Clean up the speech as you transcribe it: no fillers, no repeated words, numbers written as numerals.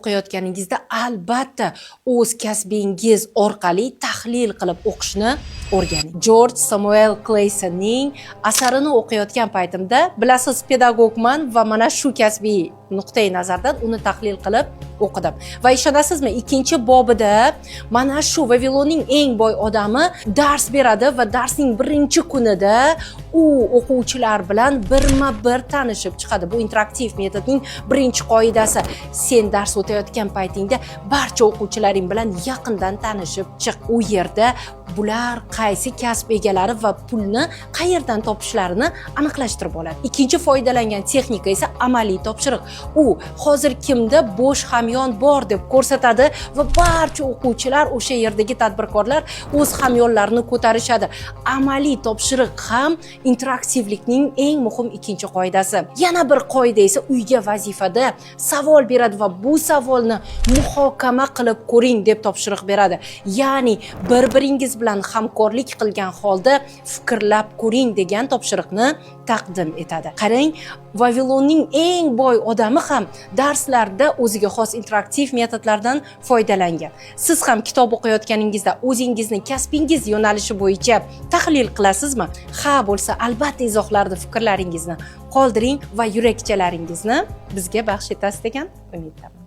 o'qiyotganingizda albatta o'z kasbingiz orqali tahlil qilib o'qishni o'rganing. George Samuel Claysonning asarini o'qiyotgan paytimda, bilasiz, pedagogman va mana shu kasbiy nuqtai nazardan uni tahlil qilib o'qidim. Va ishonasizmi, ikkinchi bobida mana shu Vavilonning eng boy odami dars beradi va darsning birinchi kunida u o'quvchilar bilan birma-bir tanishib chiqadi. Bu interaktiv metodning birinchi qoidasi. Sen dars o'tayotgan paytingda barcha o'quvchilaring bilan yaqindan tanishib chiq. U yerda bular qaysi kasb egalari va pulni qayerdan topishlarini aniqlashtirib oladi. Ikkinchi foydalangan texnika esa amaliy topshiriq. U hozir kimda bo'sh hamyon bor deb ko'rsatadi va barcha o'quvchilar, o'sha yerdagi tadbirkorlar o'z hamyonlarini ko'tarishadi. Amaliy topshiriq ham interaktivlikning eng muhim ikkinchi qoidasi. Yana bir qoida esa uyga vazifada savol beradi va bu savolni muhokama qilib ko'ring deb topshiriq beradi. Ya'ni bir-biringiz bilan hamkorlik qilgan holda fikrlab ko'ring degan topshiriqni taqdim etadi. Qarang, Vavilonning eng boy odami ham darslarda o'ziga xos interaktiv metodlardan foydalangan. Siz ham kitob o'qiyotganingizda o'zingizni kasbingiz yo'nalishi bo'yicha tahlil qilasizmi? Ha bo'lsa, albatta izohlarda fikrlaringizni qoldiring va yurakchalaringizni bizga baxsh etasiz degan umiddaman.